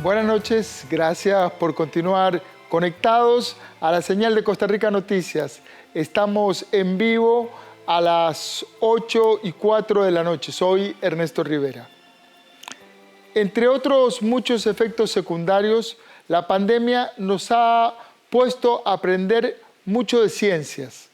Buenas noches, gracias por continuar conectados a la señal de Costa Rica Noticias. Estamos en vivo a las 8:04 de la noche. Soy Ernesto Rivera. Entre otros muchos efectos secundarios, la pandemia nos ha puesto a aprender mucho de ciencias.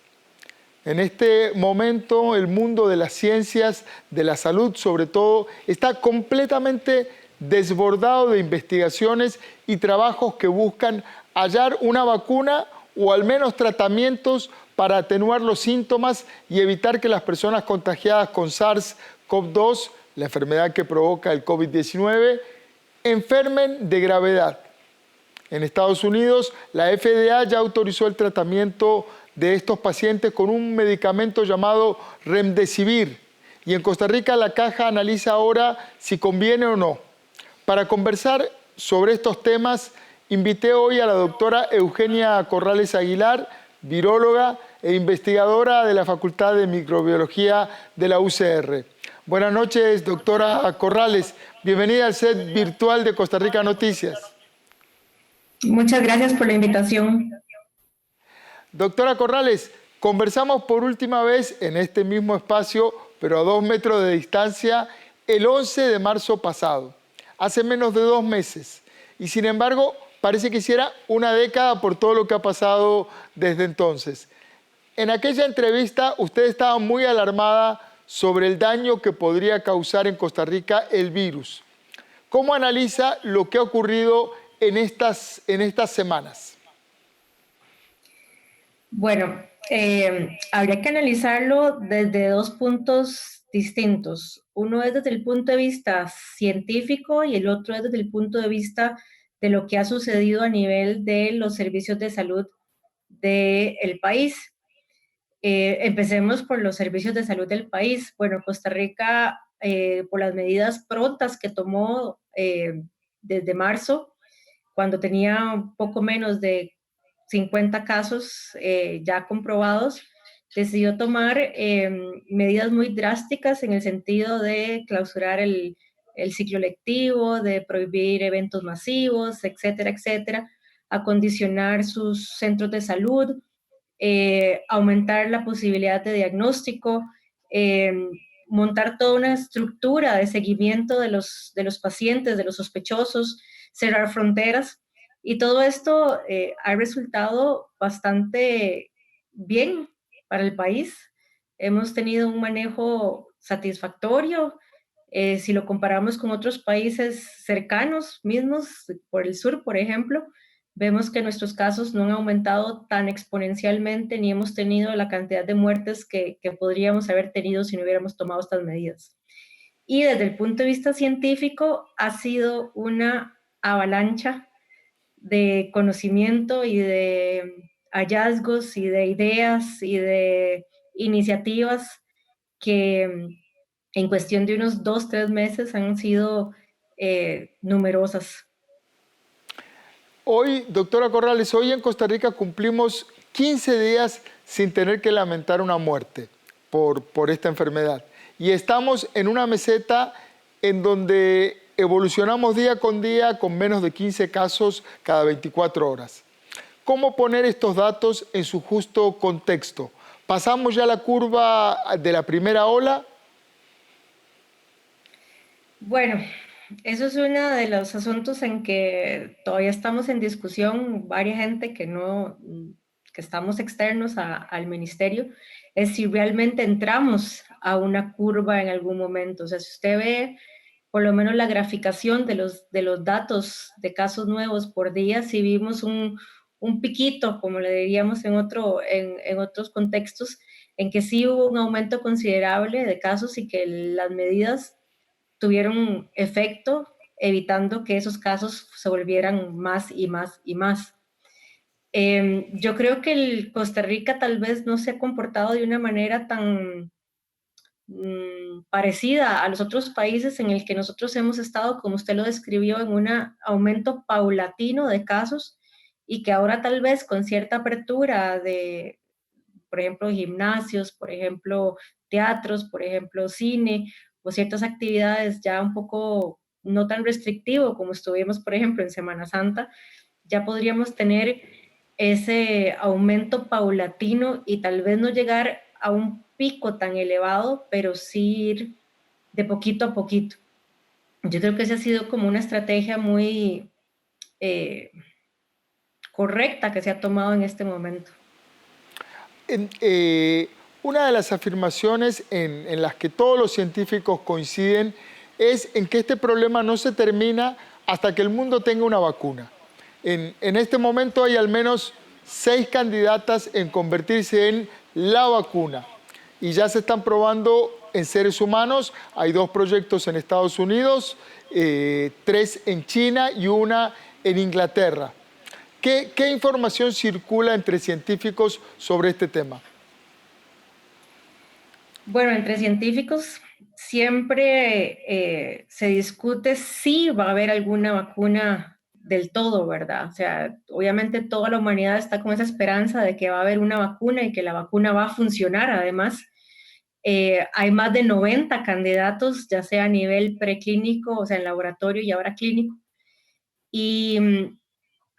En este momento, el mundo de las ciencias, de la salud sobre todo, está completamente desbordado de investigaciones y trabajos que buscan hallar una vacuna o al menos tratamientos para atenuar los síntomas y evitar que las personas contagiadas con SARS-CoV-2, la enfermedad que provoca el COVID-19, enfermen de gravedad. En Estados Unidos, la FDA ya autorizó el tratamiento de estos pacientes con un medicamento llamado Remdesivir. Y en Costa Rica la Caja analiza ahora si conviene o no. Para conversar sobre estos temas, invité hoy a la doctora Eugenia Corrales Aguilar, viróloga e investigadora de la Facultad de Microbiología de la UCR. Buenas noches, doctora Corrales. Bienvenida al set virtual de Costa Rica Noticias. Muchas gracias por la invitación. Doctora Corrales, conversamos por última vez en este mismo espacio, pero a 2 metros de distancia, el 11 de marzo pasado, hace menos de 2 meses. Y sin embargo, parece que hiciera una década por todo lo que ha pasado desde entonces. En aquella entrevista, usted estaba muy alarmada sobre el daño que podría causar en Costa Rica el virus. ¿Cómo analiza lo que ha ocurrido en estas semanas? Bueno, habría que analizarlo desde 2 puntos distintos. Uno es desde el punto de vista científico y el otro es desde el punto de vista de lo que ha sucedido a nivel de los servicios de salud del país. Empecemos por los servicios de salud del país. Bueno, Costa Rica, por las medidas prontas que tomó desde marzo, cuando tenía un poco menos de 50 casos ya comprobados, decidió tomar medidas muy drásticas en el sentido de clausurar el ciclo lectivo, de prohibir eventos masivos, etcétera, etcétera, acondicionar sus centros de salud, aumentar la posibilidad de diagnóstico, eh, montar toda una estructura de seguimiento de los pacientes, de los sospechosos, cerrar fronteras. Y todo esto ha resultado bastante bien para el país. Hemos tenido un manejo satisfactorio. Si lo comparamos con otros países cercanos mismos, por el sur, por ejemplo, vemos que nuestros casos no han aumentado tan exponencialmente ni hemos tenido la cantidad de muertes que podríamos haber tenido si no hubiéramos tomado estas medidas. Y desde el punto de vista científico ha sido una avalancha de conocimiento y de hallazgos y de ideas y de iniciativas que en cuestión de unos 2, 3 meses han sido numerosas. Hoy, doctora Corrales, hoy en Costa Rica cumplimos 15 días sin tener que lamentar una muerte por esta enfermedad. Y estamos en una meseta en donde evolucionamos día con día con menos de 15 casos cada 24 horas. ¿Cómo poner estos datos en su justo contexto? ¿Pasamos ya la curva de la primera ola? Bueno, eso es uno de los asuntos en que todavía estamos en discusión, varias gente que no, que estamos externos al ministerio, es si realmente entramos a una curva en algún momento. O sea, si usted ve por lo menos la graficación de los datos de casos nuevos por día, si vimos un piquito, como le diríamos en otros contextos, en que sí hubo un aumento considerable de casos y que las medidas tuvieron efecto, evitando que esos casos se volvieran más y más y más. Yo creo que Costa Rica tal vez no se ha comportado de una manera tan parecida a los otros países en el que nosotros hemos estado, como usted lo describió, en un aumento paulatino de casos y que ahora tal vez con cierta apertura de, por ejemplo, gimnasios, por ejemplo, teatros, por ejemplo, cine o ciertas actividades ya un poco no tan restrictivo como estuvimos, por ejemplo, en Semana Santa, ya podríamos tener ese aumento paulatino y tal vez no llegar a un pico tan elevado, pero sí ir de poquito a poquito. Yo creo que esa ha sido como una estrategia muy eh, correcta que se ha tomado en este momento. Una de las afirmaciones en las que todos los científicos coinciden es en que este problema no se termina hasta que el mundo tenga una vacuna. En este momento hay al menos 6 candidatas en convertirse en la vacuna y ya se están probando en seres humanos. Hay 2 proyectos en Estados Unidos, 3 en China y una en Inglaterra. ¿Qué información circula entre científicos sobre este tema? Bueno, entre científicos siempre se discute si va a haber alguna vacuna del todo, ¿verdad? O sea, obviamente toda la humanidad está con esa esperanza de que va a haber una vacuna y que la vacuna va a funcionar. Además, hay más de 90 candidatos, ya sea a nivel preclínico, o sea, en laboratorio y ahora clínico. Y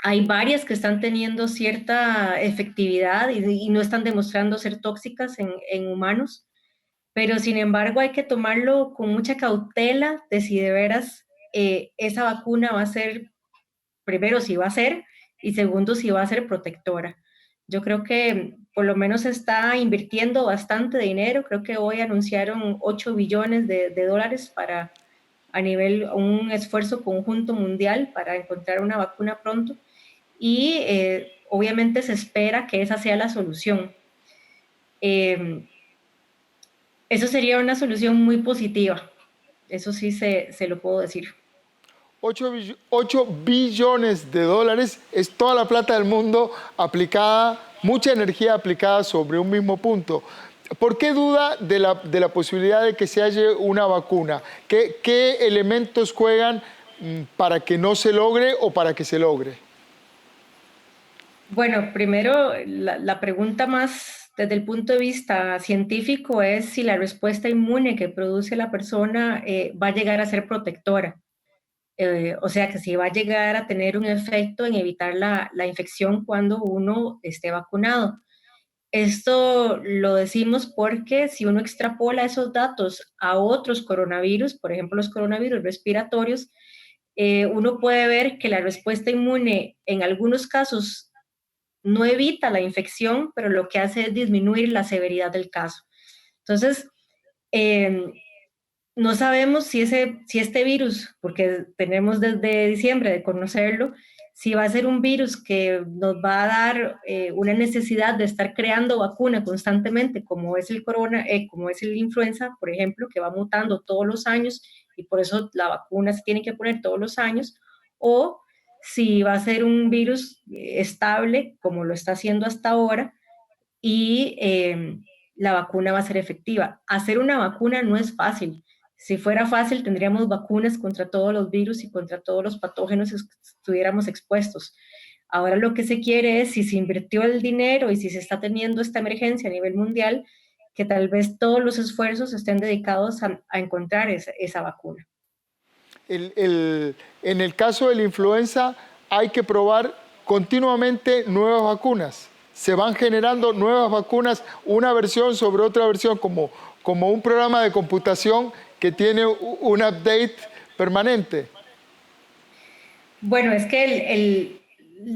hay varias que están teniendo cierta efectividad y no están demostrando ser tóxicas en humanos, pero sin embargo hay que tomarlo con mucha cautela de si de veras esa vacuna va a ser, primero si va a ser y segundo si va a ser protectora. Yo creo que por lo menos se está invirtiendo bastante dinero, creo que hoy anunciaron 8 billones de dólares para a nivel un esfuerzo conjunto mundial para encontrar una vacuna pronto y obviamente se espera que esa sea la solución. Eso sería una solución muy positiva, eso sí se lo puedo decir. 8 billones de dólares es toda la plata del mundo aplicada, mucha energía aplicada sobre un mismo punto. ¿Por qué duda de la posibilidad de que se halle una vacuna? ¿Qué elementos juegan para que no se logre o para que se logre? Bueno, primero, la pregunta más desde el punto de vista científico es si la respuesta inmune que produce la persona va a llegar a ser protectora. O sea, que si va a llegar a tener un efecto en evitar la infección cuando uno esté vacunado. Esto lo decimos porque si uno extrapola esos datos a otros coronavirus, por ejemplo los coronavirus respiratorios, uno puede ver que la respuesta inmune en algunos casos no evita la infección, pero lo que hace es disminuir la severidad del caso. Entonces, eh, no sabemos si este virus, porque tenemos desde diciembre de conocerlo, si va a ser un virus que nos va a dar una necesidad de estar creando vacuna constantemente, como es el corona, como es el influenza, por ejemplo, que va mutando todos los años y por eso la vacuna se tiene que poner todos los años, o si va a ser un virus estable, como lo está haciendo hasta ahora, y la vacuna va a ser efectiva. Hacer una vacuna no es fácil. Si fuera fácil, tendríamos vacunas contra todos los virus y contra todos los patógenos que estuviéramos expuestos. Ahora lo que se quiere es, si se invirtió el dinero y si se está teniendo esta emergencia a nivel mundial, que tal vez todos los esfuerzos estén dedicados a encontrar esa vacuna. En el caso de la influenza hay que probar continuamente nuevas vacunas. Se van generando nuevas vacunas, una versión sobre otra versión, como un programa de computación que tiene un update permanente. Bueno, es que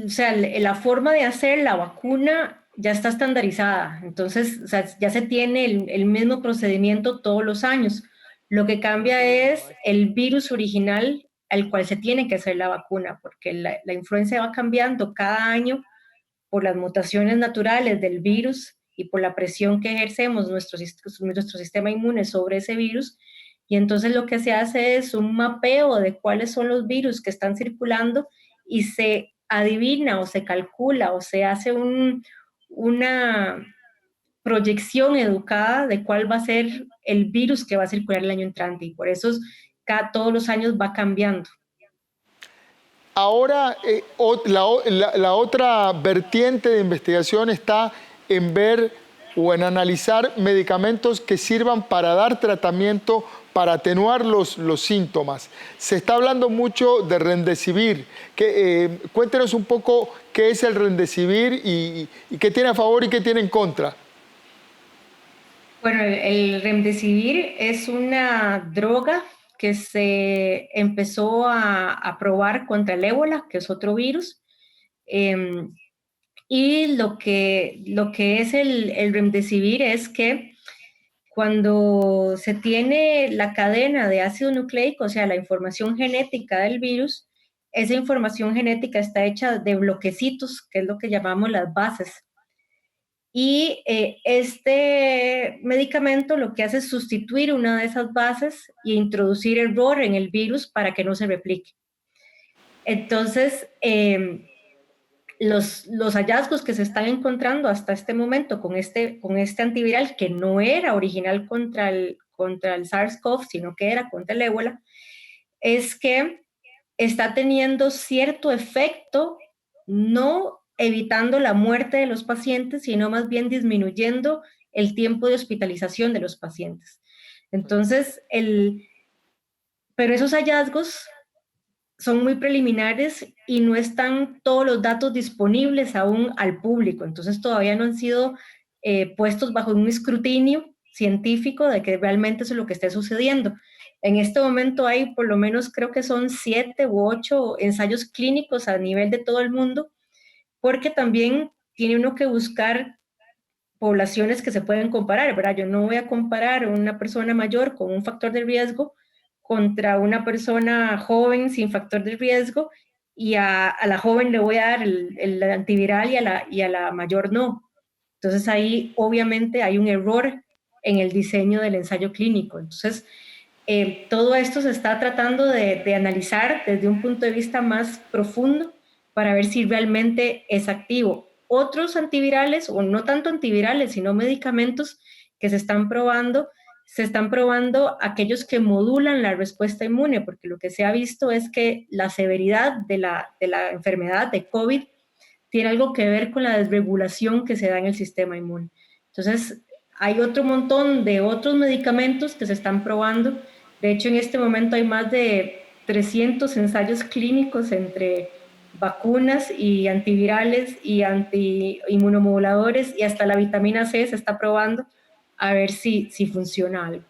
o sea, la forma de hacer la vacuna ya está estandarizada, entonces o sea, ya se tiene el mismo procedimiento todos los años. Lo que cambia es el virus original al cual se tiene que hacer la vacuna, porque la influenza va cambiando cada año por las mutaciones naturales del virus y por la presión que ejercemos nuestro sistema inmune sobre ese virus. Y entonces lo que se hace es un mapeo de cuáles son los virus que están circulando y se adivina o se calcula o se hace una proyección educada de cuál va a ser el virus que va a circular el año entrante. Y por eso todos los años va cambiando. Ahora, la otra vertiente de investigación está en ver o en analizar medicamentos que sirvan para dar tratamiento para atenuar los síntomas. Se está hablando mucho de Remdesivir. Cuéntenos un poco qué es el Remdesivir y qué tiene a favor y qué tiene en contra. Bueno, el Remdesivir es una droga que se empezó a probar contra el ébola, que es otro virus. Y lo que es el Remdesivir es que cuando se tiene la cadena de ácido nucleico, o sea, la información genética del virus, esa información genética está hecha de bloquecitos, que es lo que llamamos las bases. Y este medicamento lo que hace es sustituir una de esas bases e introducir error en el virus para que no se replique. Entonces, los hallazgos que se están encontrando hasta este momento con este antiviral, que no era original contra el SARS-CoV, sino que era contra el ébola, es que está teniendo cierto efecto, no evitando la muerte de los pacientes, sino más bien disminuyendo el tiempo de hospitalización de los pacientes. Entonces, pero esos hallazgos son muy preliminares y no están todos los datos disponibles aún al público, entonces todavía no han sido puestos bajo un escrutinio científico de que realmente eso es lo que esté sucediendo. En este momento hay por lo menos, creo que son 7 u 8 ensayos clínicos a nivel de todo el mundo, porque también tiene uno que buscar poblaciones que se pueden comparar, ¿verdad? Yo no voy a comparar una persona mayor con un factor de riesgo contra una persona joven sin factor de riesgo, y a la joven le voy a dar el antiviral y a la mayor no. Entonces ahí obviamente hay un error en el diseño del ensayo clínico. Entonces todo esto se está tratando de analizar desde un punto de vista más profundo para ver si realmente es activo. Otros antivirales, o no tanto antivirales, sino medicamentos que se están probando aquellos que modulan la respuesta inmune, porque lo que se ha visto es que la severidad de la enfermedad de COVID tiene algo que ver con la desregulación que se da en el sistema inmune. Entonces, hay otro montón de otros medicamentos que se están probando. De hecho, en este momento hay más de 300 ensayos clínicos entre vacunas y antivirales y antiinmunomoduladores, y hasta la vitamina C se está probando a ver si funciona algo.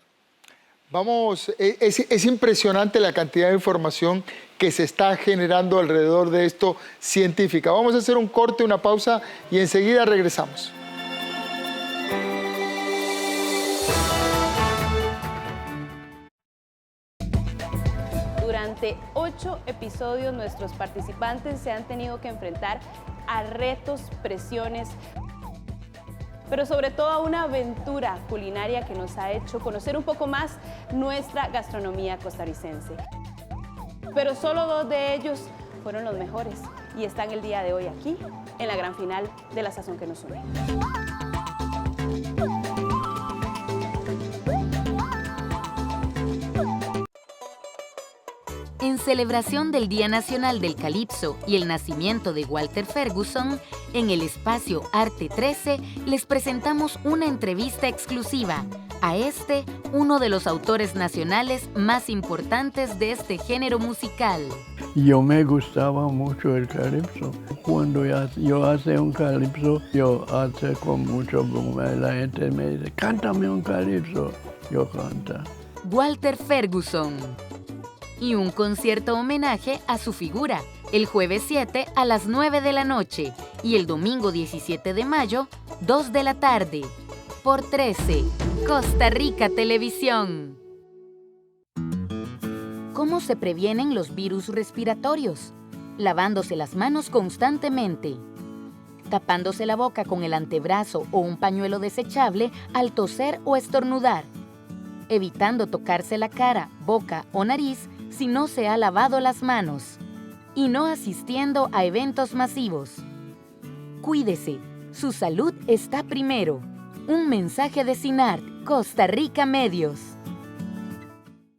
Es impresionante la cantidad de información que se está generando alrededor de esto científica. Vamos a hacer un corte, una pausa y enseguida regresamos. Durante 8 episodios nuestros participantes se han tenido que enfrentar a retos, presiones, pero sobre todo a una aventura culinaria que nos ha hecho conocer un poco más nuestra gastronomía costarricense. Pero solo 2 de ellos fueron los mejores y están el día de hoy aquí, en la gran final de La Sazón que nos une. En celebración del Día Nacional del Calipso y el nacimiento de Walter Ferguson, en el espacio Arte 13 les presentamos una entrevista exclusiva a uno de los autores nacionales más importantes de este género musical. Yo me gustaba mucho el calipso. Cuando yo hace un calipso, yo hace con mucho broma. La gente me dice, cántame un calipso. Yo canta. Walter Ferguson. Y un concierto homenaje a su figura, el jueves 7 a las 9 de la noche y el domingo 17 de mayo, 2 de la tarde, por 13, Costa Rica Televisión. ¿Cómo se previenen los virus respiratorios? Lavándose las manos constantemente, tapándose la boca con el antebrazo o un pañuelo desechable al toser o estornudar, evitando tocarse la cara, boca o nariz si no se ha lavado las manos, y no asistiendo a eventos masivos. Cuídese, su salud está primero. Un mensaje de CINART, Costa Rica Medios.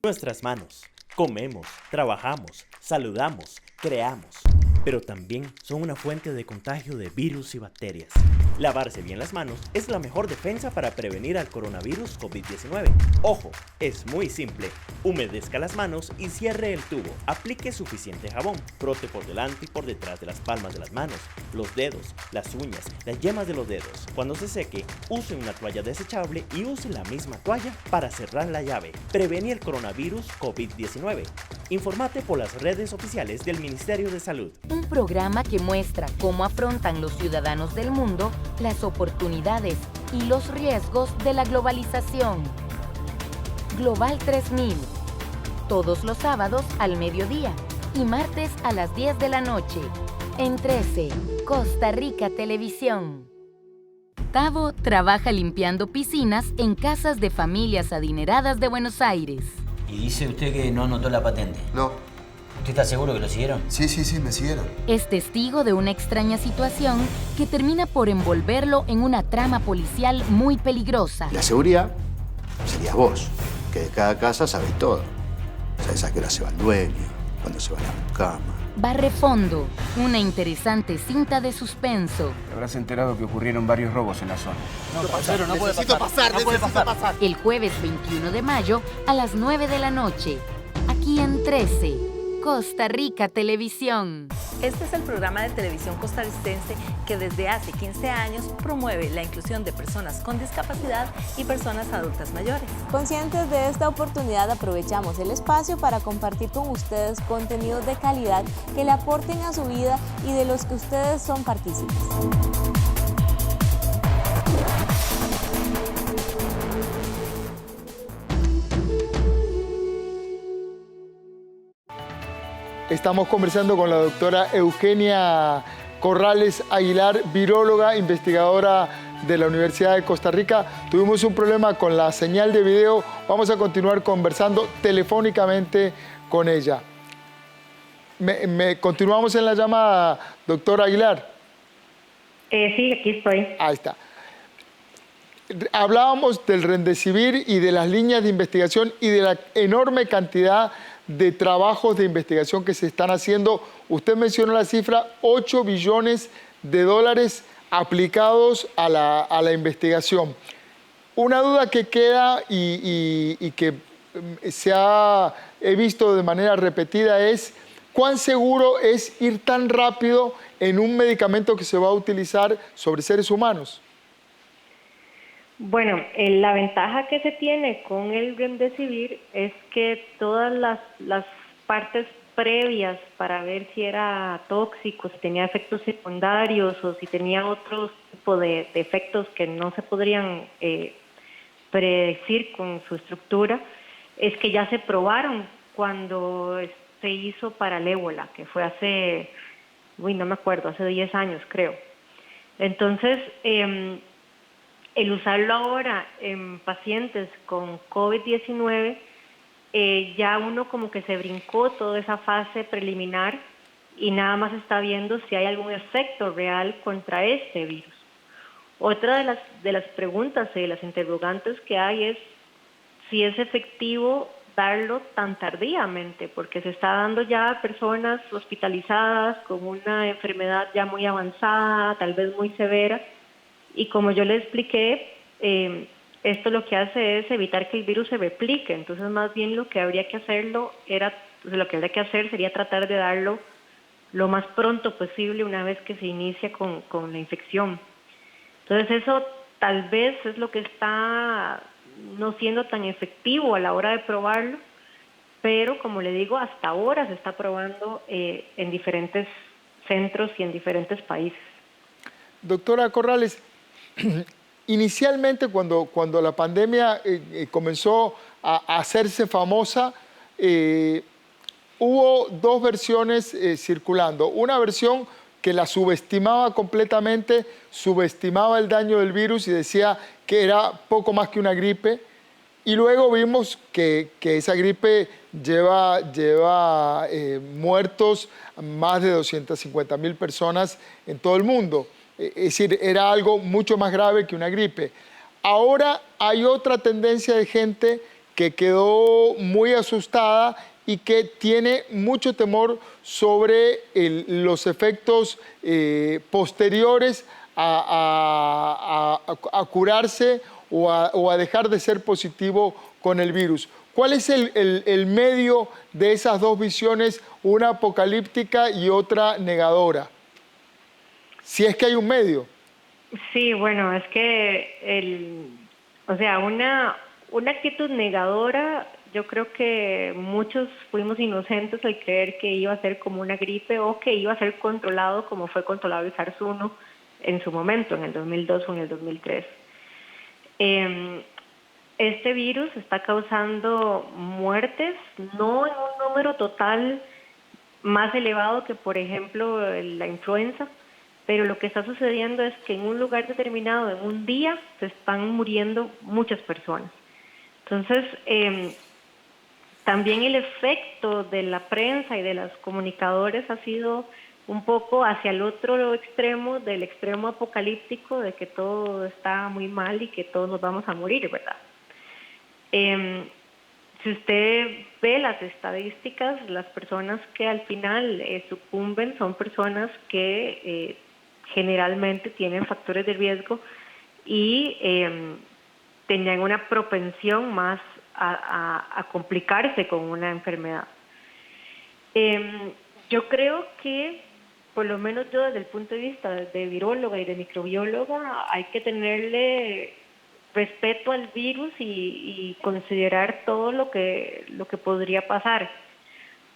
Nuestras manos. Comemos, trabajamos, saludamos, creamos. pero también son una fuente de contagio de virus y bacterias. Lavarse bien las manos es la mejor defensa para prevenir al coronavirus COVID-19. Ojo, es muy simple. Humedezca las manos y cierre el tubo. Aplique suficiente jabón. Frote por delante y por detrás de las palmas de las manos, los dedos, las uñas, las yemas de los dedos. Cuando se seque, use una toalla desechable y use la misma toalla para cerrar la llave. Prevenir el coronavirus COVID-19. Infórmate por las redes oficiales del Ministerio de Salud. Un programa que muestra cómo afrontan los ciudadanos del mundo las oportunidades y los riesgos de la globalización. Global 3000. Todos los sábados al mediodía y martes a las 10 de la noche. En 13, Costa Rica Televisión. Tavo trabaja limpiando piscinas en casas de familias adineradas de Buenos Aires. Y dice usted que no anotó la patente. No. ¿Usted está seguro que lo siguieron? Sí, me siguieron. Es testigo de una extraña situación que termina por envolverlo en una trama policial muy peligrosa. La seguridad serías vos, que de cada casa sabés todo. Sabés a qué hora se va el dueño, cuándo se va a la cama. Barrefondo, una interesante cinta de suspenso. Te habrás enterado que ocurrieron varios robos en la zona. No, parcero, no puede pasar. Necesito pasar. El jueves 21 de mayo a las 9 de la noche. Aquí en 13, Costa Rica Televisión. Este es el programa de televisión costarricense que desde hace 15 años promueve la inclusión de personas con discapacidad y personas adultas mayores. Conscientes de esta oportunidad, aprovechamos el espacio para compartir con ustedes contenidos de calidad que le aporten a su vida y de los que ustedes son partícipes. Estamos conversando con la doctora Eugenia Corrales Aguilar, viróloga, investigadora de la Universidad de Costa Rica. Tuvimos un problema con la señal de video. Vamos a continuar conversando telefónicamente con ella. Continuamos en la llamada, doctora Aguilar. Sí, aquí estoy. Ahí está. Hablábamos del Remdesivir y de las líneas de investigación y de la enorme cantidad de trabajos de investigación que se están haciendo. Usted mencionó la cifra, 8 billones de dólares aplicados a la investigación. Una duda que queda y que he visto de manera repetida es ¿cuán seguro es ir tan rápido en un medicamento que se va a utilizar sobre seres humanos? Bueno, la ventaja que se tiene con el Remdesivir es que todas las partes previas para ver si era tóxico, si tenía efectos secundarios o si tenía otro tipo de efectos que no se podrían predecir con su estructura, es que ya se probaron cuando se hizo para el ébola, que fue hace, no me acuerdo, hace 10 años creo. Entonces, el usarlo ahora en pacientes con COVID-19, ya uno como que se brincó toda esa fase preliminar y nada más está viendo si hay algún efecto real contra este virus. Otra de las preguntas y de las interrogantes que hay es si es efectivo darlo tan tardíamente, porque se está dando ya a personas hospitalizadas con una enfermedad ya muy avanzada, tal vez muy severa. Y como yo le expliqué, esto lo que hace es evitar que el virus se replique. Entonces, más bien lo que habría que hacer sería tratar de darlo lo más pronto posible una vez que se inicia con la infección. Entonces, eso tal vez es lo que está no siendo tan efectivo a la hora de probarlo, pero como le digo, hasta ahora se está probando en diferentes centros y en diferentes países. Doctora Corrales, inicialmente cuando la pandemia comenzó a hacerse famosa, hubo dos versiones circulando. Una versión que la subestimaba completamente, subestimaba el daño del virus y decía que era poco más que una gripe. Y luego vimos que esa gripe lleva muertos, más de 250,000 personas en todo el mundo. Es decir, era algo mucho más grave que una gripe. Ahora hay otra tendencia de gente que quedó muy asustada y que tiene mucho temor sobre los efectos posteriores a curarse o a dejar de ser positivo con el virus. ¿Cuál es el medio de esas dos visiones, una apocalíptica y otra negadora? Si es que hay un medio. Sí, bueno, es que una actitud negadora, yo creo que muchos fuimos inocentes al creer que iba a ser como una gripe o que iba a ser controlado como fue controlado el SARS-1 en su momento, en el 2002 o en el 2003. Este virus está causando muertes, no en un número total más elevado que, por ejemplo, la influenza, pero lo que está sucediendo es que en un lugar determinado, en un día, se están muriendo muchas personas. Entonces, también el efecto de la prensa y de los comunicadores ha sido un poco hacia el otro extremo, del extremo apocalíptico, de que todo está muy mal y que todos nos vamos a morir, ¿verdad? Si usted ve las estadísticas, las personas que al final sucumben son personas que generalmente tienen factores de riesgo y tenían una propensión más a complicarse con una enfermedad. Yo creo que, por lo menos yo desde el punto de vista de viróloga y de microbióloga, hay que tenerle respeto al virus y considerar todo lo que podría pasar.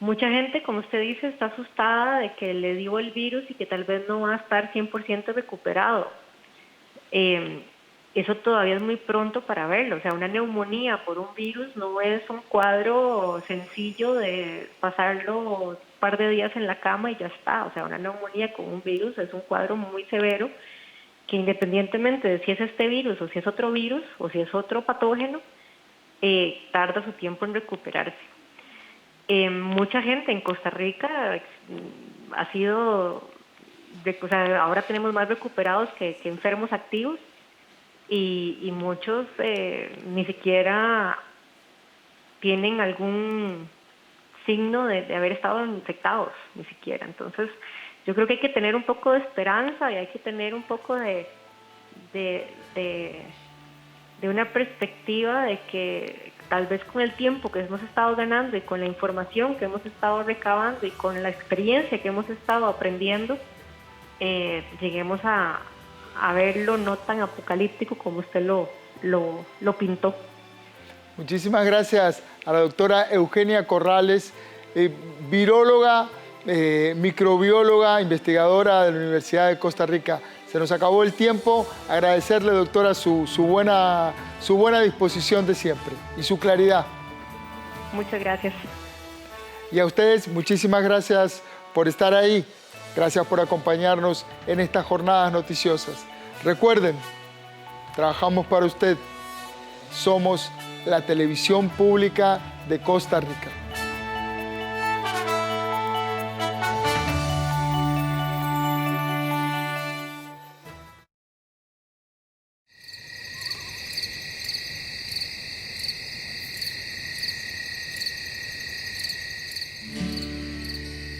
Mucha gente, como usted dice, está asustada de que le dio el virus y que tal vez no va a estar 100% recuperado. Eso todavía es muy pronto para verlo. O sea, una neumonía por un virus no es un cuadro sencillo de pasarlo un par de días en la cama y ya está. O sea, una neumonía con un virus es un cuadro muy severo que independientemente de si es este virus o si es otro virus o si es otro patógeno, tarda su tiempo en recuperarse. Mucha gente en Costa Rica ha sido, ahora tenemos más recuperados que enfermos activos y muchos ni siquiera tienen algún signo de haber estado infectados, ni siquiera. Entonces, yo creo que hay que tener un poco de esperanza y hay que tener un poco de una perspectiva de que tal vez con el tiempo que hemos estado ganando y con la información que hemos estado recabando y con la experiencia que hemos estado aprendiendo, lleguemos a verlo no tan apocalíptico como usted lo pintó. Muchísimas gracias a la doctora Eugenia Corrales, viróloga, microbióloga, investigadora de la Universidad de Costa Rica. Se nos acabó el tiempo. Agradecerle, doctora, su buena disposición de siempre y su claridad. Muchas gracias. Y a ustedes, muchísimas gracias por estar ahí. Gracias por acompañarnos en estas jornadas noticiosas. Recuerden, trabajamos para usted. Somos la televisión pública de Costa Rica.